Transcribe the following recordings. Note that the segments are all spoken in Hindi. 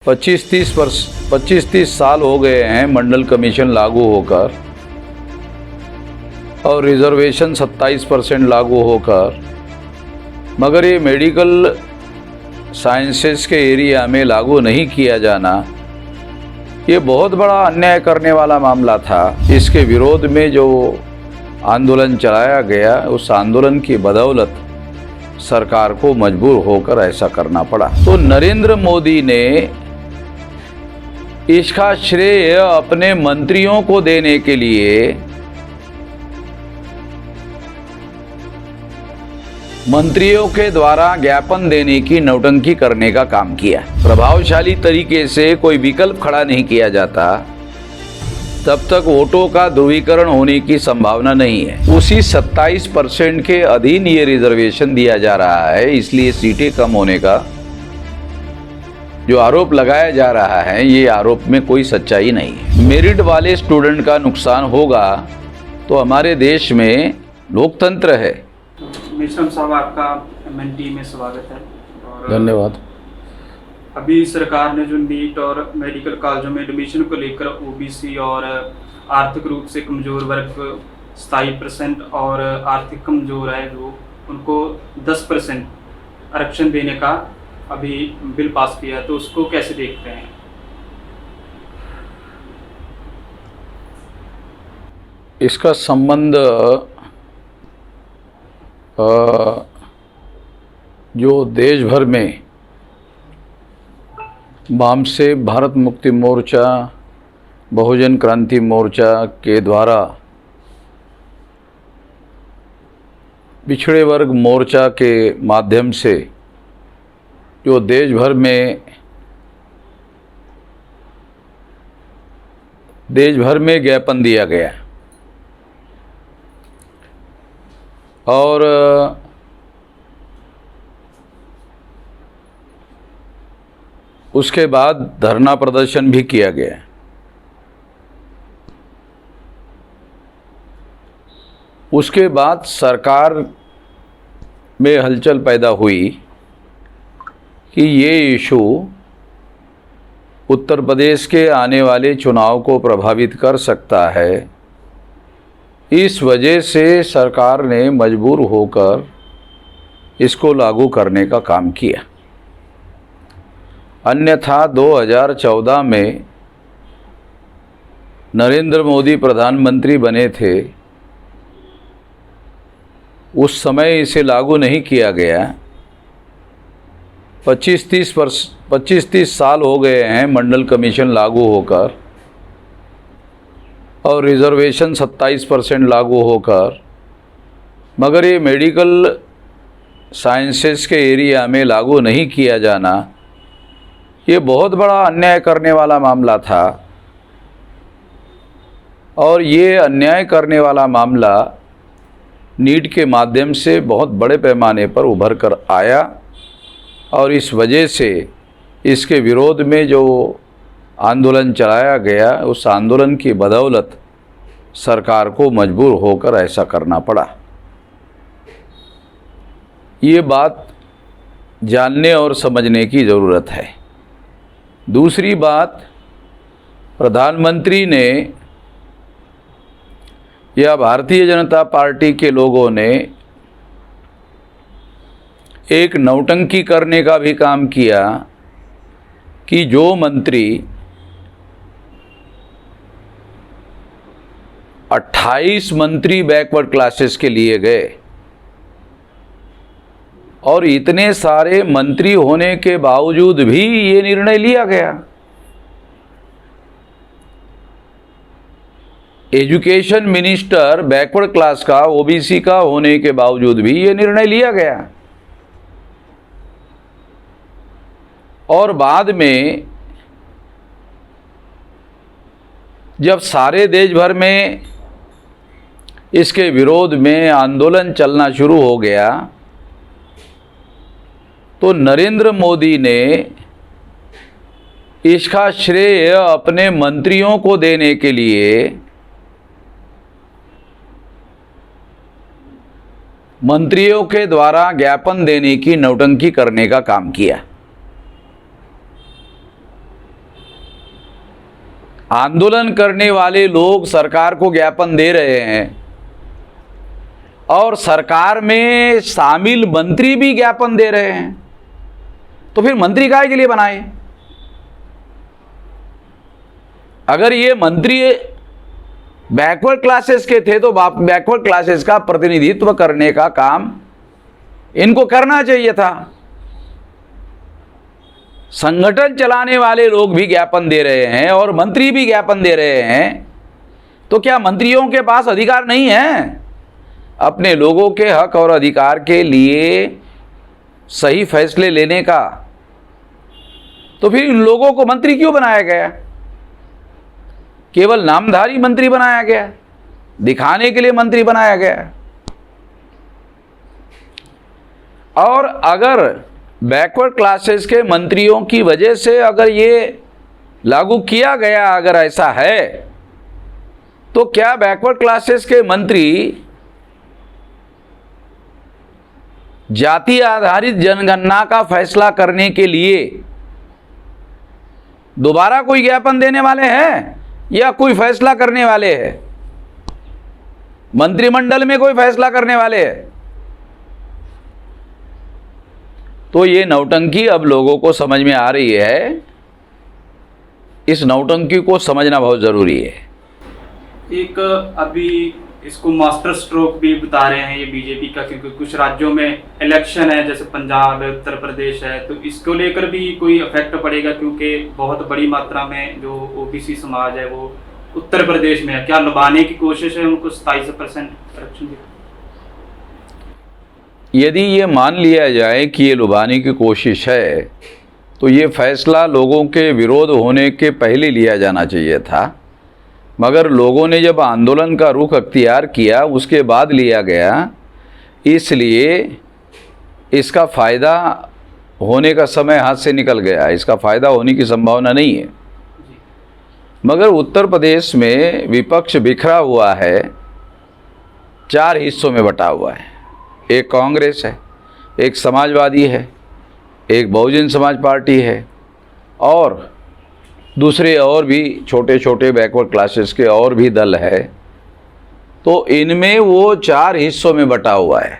25-30 साल हो गए हैं मंडल कमीशन लागू होकर और रिजर्वेशन 27% लागू होकर, मगर ये मेडिकल साइंसेस के एरिया में लागू नहीं किया जाना ये बहुत बड़ा अन्याय करने वाला मामला था। इसके विरोध में जो आंदोलन चलाया गया, उस आंदोलन की बदौलत सरकार को मजबूर होकर ऐसा करना पड़ा। तो नरेंद्र मोदी ने इसका श्रेय अपने मंत्रियों को देने के लिए मंत्रियों के द्वारा ज्ञापन देने की नौटंकी करने का काम किया। प्रभावशाली तरीके से कोई विकल्प खड़ा नहीं किया जाता तब तक वोटों का ध्रुवीकरण होने की संभावना नहीं है। उसी 27% के अधीन ये रिजर्वेशन दिया जा रहा है, इसलिए सीटें कम होने का जो आरोप लगाया जा रहा है, ये आरोप में कोई सच्चाई नहीं है। मेरिट वाले स्टूडेंट का नुकसान होगा तो हमारे देश में लोकतंत्र है। मेश्राम साहब, आपका एमएनटी में स्वागत है। और धन्यवाद। अभी सरकार ने जो नीट और मेडिकल कॉलेजों में एडमिशन को लेकर ओबीसी और आर्थिक रूप से कमजोर वर्ग 27% और आर्थिक कमजोर है जो उनको 10% आरक्षण देने का अभी बिल पास किया है, तो उसको कैसे देखते हैं? इसका संबंध जो देश भर में वाम से भारत मुक्ति मोर्चा, बहुजन क्रांति मोर्चा के द्वारा पिछड़े वर्ग मोर्चा के माध्यम से जो देश भर में ज्ञापन दिया गया और उसके बाद धरना प्रदर्शन भी किया गया। उसके बाद सरकार में हलचल पैदा हुई कि ये इशू उत्तर प्रदेश के आने वाले चुनाव को प्रभावित कर सकता है। इस वजह से सरकार ने मजबूर होकर इसको लागू करने का काम किया। अन्यथा 2014 में नरेंद्र मोदी प्रधानमंत्री बने थे, उस समय इसे लागू नहीं किया गया। 25-30 साल हो गए हैं मंडल कमीशन लागू होकर और रिजर्वेशन 27% लागू होकर, मगर ये मेडिकल साइंसेस के एरिया में लागू नहीं किया जाना ये बहुत बड़ा अन्याय करने वाला मामला था। और ये अन्याय करने वाला मामला नीट के माध्यम से बहुत बड़े पैमाने पर उभर कर आया और इस वजह से इसके विरोध में जो आंदोलन चलाया गया, उस आंदोलन की बदौलत सरकार को मजबूर होकर ऐसा करना पड़ा। ये बात जानने और समझने की ज़रूरत है। दूसरी बात, प्रधानमंत्री ने या भारतीय जनता पार्टी के लोगों ने एक नौटंकी करने का भी काम किया कि जो मंत्री 28 मंत्री बैकवर्ड क्लासेस के लिए गए और इतने सारे मंत्री होने के बावजूद भी ये निर्णय लिया गया। एजुकेशन मिनिस्टर बैकवर्ड क्लास का, ओबीसी का होने के बावजूद भी ये निर्णय लिया गया। और बाद में जब सारे देश भर में इसके विरोध में आंदोलन चलना शुरू हो गया तो नरेंद्र मोदी ने इसका श्रेय अपने मंत्रियों को देने के लिए मंत्रियों के द्वारा ज्ञापन देने की नौटंकी करने का काम किया। आंदोलन करने वाले लोग सरकार को ज्ञापन दे रहे हैं और सरकार में शामिल मंत्री भी ज्ञापन दे रहे हैं, तो फिर मंत्री काहे के लिए बनाए? अगर ये मंत्री बैकवर्ड क्लासेस के थे तो बैकवर्ड क्लासेस का प्रतिनिधित्व करने का काम इनको करना चाहिए था। संगठन चलाने वाले लोग भी ज्ञापन दे रहे हैं और मंत्री भी ज्ञापन दे रहे हैं, तो क्या मंत्रियों के पास अधिकार नहीं है अपने लोगों के हक और अधिकार के लिए सही फैसले लेने का? तो फिर इन लोगों को मंत्री क्यों बनाया गया? केवल नामधारी मंत्री बनाया गया, दिखाने के लिए मंत्री बनाया गया। और अगर बैकवर्ड क्लासेस के मंत्रियों की वजह से अगर ये लागू किया गया, अगर ऐसा है, तो क्या बैकवर्ड क्लासेस के मंत्री जाति आधारित जनगणना का फैसला करने के लिए दोबारा कोई ज्ञापन देने वाले हैं या कोई फैसला करने वाले हैं? मंत्रिमंडल में कोई फैसला करने वाले हैं? तो ये नौटंकी अब लोगों को समझ में आ रही है। इस नौटंकी को समझना बहुत ज़रूरी है। एक अभी इसको मास्टर स्ट्रोक भी बता रहे हैं ये बीजेपी का, क्योंकि कुछ राज्यों में इलेक्शन है, जैसे पंजाब है, उत्तर प्रदेश है, तो इसको लेकर भी कोई इफेक्ट पड़ेगा? क्योंकि बहुत बड़ी मात्रा में जो ओबीसी समाज है वो उत्तर प्रदेश में है। क्या लुभाने की कोशिश है उनको 27% आरक्षण की? यदि ये मान लिया जाए कि ये लुभाने की कोशिश है, तो ये फैसला लोगों के विरोध होने के पहले लिया जाना चाहिए था। मगर लोगों ने जब आंदोलन का रुख अख्तियार किया उसके बाद लिया गया, इसलिए इसका फ़ायदा होने का समय हाथ से निकल गया। इसका फ़ायदा होने की संभावना नहीं है। मगर उत्तर प्रदेश में विपक्ष बिखरा हुआ है, 4 हिस्सों में बटा हुआ है। एक कांग्रेस है, एक समाजवादी है, एक बहुजन समाज पार्टी है और दूसरे और भी छोटे छोटे बैकवर्ड क्लासेस के और भी दल है। तो इनमें वो 4 हिस्सों में बटा हुआ है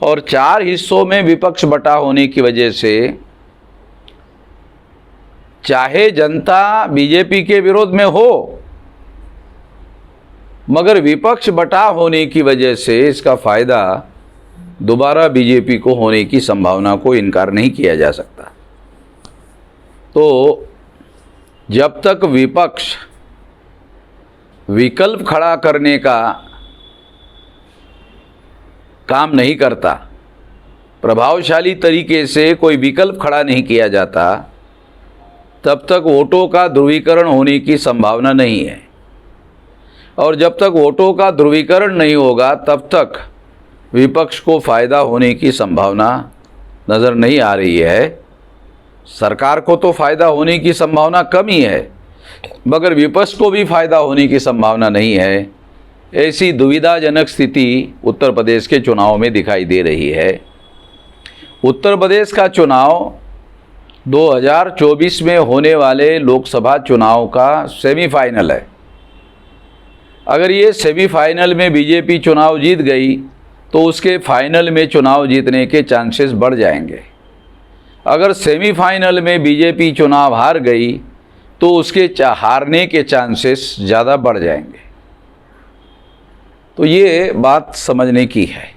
और 4 हिस्सों में विपक्ष बटा होने की वजह से चाहे जनता बीजेपी के विरोध में हो, मगर विपक्ष बटा होने की वजह से इसका फ़ायदा दोबारा बीजेपी को होने की संभावना को इनकार नहीं किया जा सकता। तो जब तक विपक्ष विकल्प खड़ा करने का काम नहीं करता, प्रभावशाली तरीके से कोई विकल्प खड़ा नहीं किया जाता, तब तक वोटों का ध्रुवीकरण होने की संभावना नहीं है। और जब तक वोटों का ध्रुवीकरण नहीं होगा तब तक विपक्ष को फ़ायदा होने की संभावना नज़र नहीं आ रही है। सरकार को तो फ़ायदा होने की संभावना कम ही है, मगर विपक्ष को भी फ़ायदा होने की संभावना नहीं है। ऐसी दुविधाजनक स्थिति उत्तर प्रदेश के चुनाव में दिखाई दे रही है। उत्तर प्रदेश का चुनाव 2024 में होने वाले लोकसभा चुनाव का सेमीफाइनल है। अगर ये सेमीफाइनल में बीजेपी चुनाव जीत गई तो उसके फाइनल में चुनाव जीतने के चांसेस बढ़ जाएंगे। अगर सेमीफाइनल में बीजेपी चुनाव हार गई तो उसके हारने के चांसेस ज़्यादा बढ़ जाएंगे। तो ये बात समझने की है।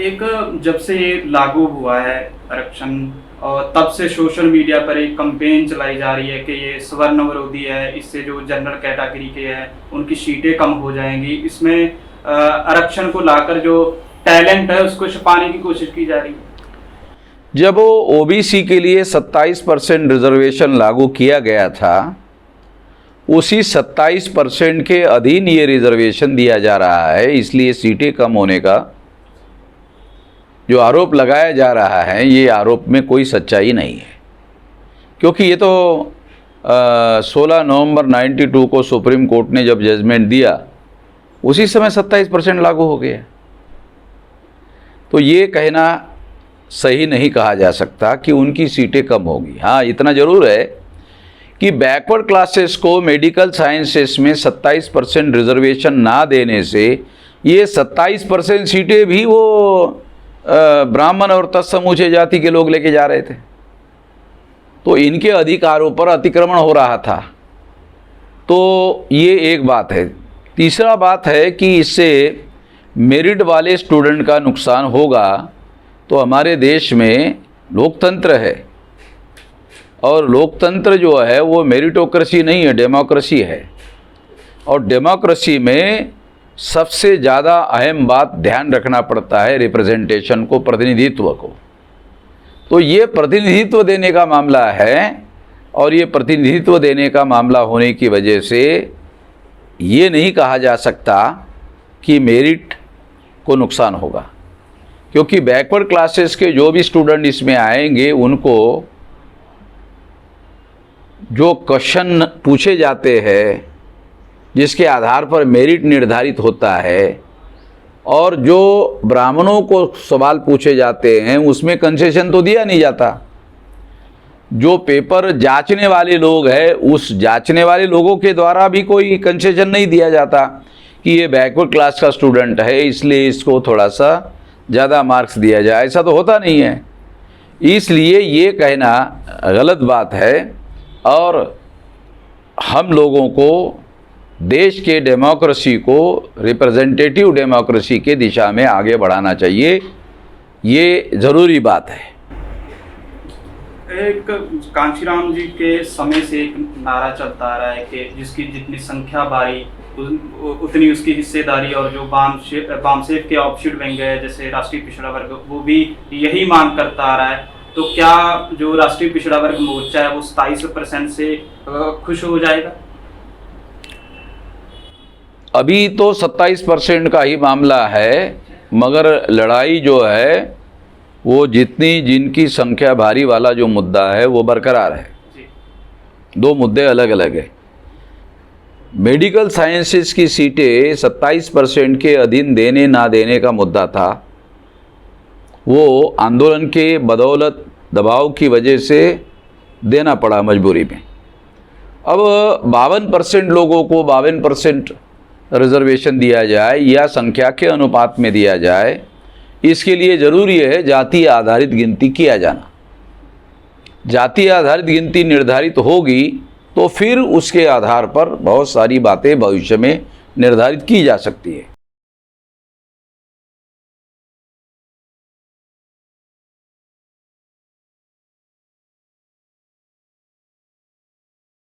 एक जब से ये लागू हुआ है आरक्षण, और तब से सोशल मीडिया पर एक कैंपेन चलाई जा रही है कि ये स्वर्ण विरोधी है, इससे जो जनरल कैटेगरी के हैं उनकी सीटें कम हो जाएंगी। इसमें आरक्षण को लाकर जो टैलेंट है उसको छुपाने की कोशिश की जा रही है। जब वो ओबीसी के लिए 27% रिजर्वेशन लागू किया गया था, उसी 27% के अधीन ये रिजर्वेशन दिया जा रहा है। इसलिए सीटें कम होने का जो आरोप लगाया जा रहा है, ये आरोप में कोई सच्चाई नहीं है। क्योंकि ये तो 16 नवंबर 92 को सुप्रीम कोर्ट ने जब जजमेंट दिया उसी समय 27% लागू हो गया। तो ये कहना सही नहीं कहा जा सकता कि उनकी सीटें कम होगी। हाँ, इतना ज़रूर है कि बैकवर्ड क्लासेस को मेडिकल साइंसेस में 27% रिजर्वेशन ना देने से ये 27% सीटें भी वो ब्राह्मण और तत्समूचे जाति के लोग लेके जा रहे थे। तो इनके अधिकारों पर अतिक्रमण हो रहा था। तो ये एक बात है। तीसरा बात है कि इससे मेरिट वाले स्टूडेंट का नुकसान होगा। तो हमारे देश में लोकतंत्र है और लोकतंत्र जो है वो मेरिटोक्रेसी नहीं है, डेमोक्रेसी है। और डेमोक्रेसी में सबसे ज़्यादा अहम बात ध्यान रखना पड़ता है रिप्रेजेंटेशन को, प्रतिनिधित्व को। तो ये प्रतिनिधित्व देने का मामला है और ये प्रतिनिधित्व देने का मामला होने की वजह से ये नहीं कहा जा सकता कि मेरिट को नुकसान होगा, क्योंकि बैकवर्ड क्लासेस के जो भी स्टूडेंट इसमें आएंगे उनको जो क्वेश्चन पूछे जाते हैं जिसके आधार पर मेरिट निर्धारित होता है और जो ब्राह्मणों को सवाल पूछे जाते हैं उसमें कंसेशन तो दिया नहीं जाता। जो पेपर जांचने वाले लोग हैं उस जांचने वाले लोगों के द्वारा भी कोई कंसेशन नहीं दिया जाता कि ये बैकवर्ड क्लास का स्टूडेंट है इसलिए इसको थोड़ा सा ज़्यादा मार्क्स दिया जाए, ऐसा तो होता नहीं है। इसलिए ये कहना गलत बात है और हम लोगों को देश के डेमोक्रेसी को रिप्रेजेंटेटिव डेमोक्रेसी के दिशा में आगे बढ़ाना चाहिए, ये ज़रूरी बात है। एक कांशीराम जी के समय से एक नारा चलता आ रहा है कि जिसकी जितनी संख्या बारी उतनी उसकी हिस्सेदारी, और जो बामसेफ के ऑफशूट बन गए जैसे राष्ट्रीय पिछड़ा वर्ग वो भी यही मांग करता आ रहा है। तो क्या जो राष्ट्रीय पिछड़ा वर्ग मोर्चा है वो 27% से खुश हो जाएगा? अभी तो 27% का ही मामला है, मगर लड़ाई जो है वो जिनकी संख्या भारी वाला जो मुद्दा है वो बरकरार है। दो मुद्दे अलग अलग है। मेडिकल साइंसेस की सीटें 27% के अधीन देने ना देने का मुद्दा था, वो आंदोलन के बदौलत दबाव की वजह से देना पड़ा मजबूरी में। अब 52% लोगों को 52% रिजर्वेशन दिया जाए या संख्या के अनुपात में दिया जाए, इसके लिए ज़रूरी है जाति आधारित गिनती किया जाना। जाति आधारित गिनती निर्धारित होगी तो फिर उसके आधार पर बहुत सारी बातें भविष्य में निर्धारित की जा सकती है।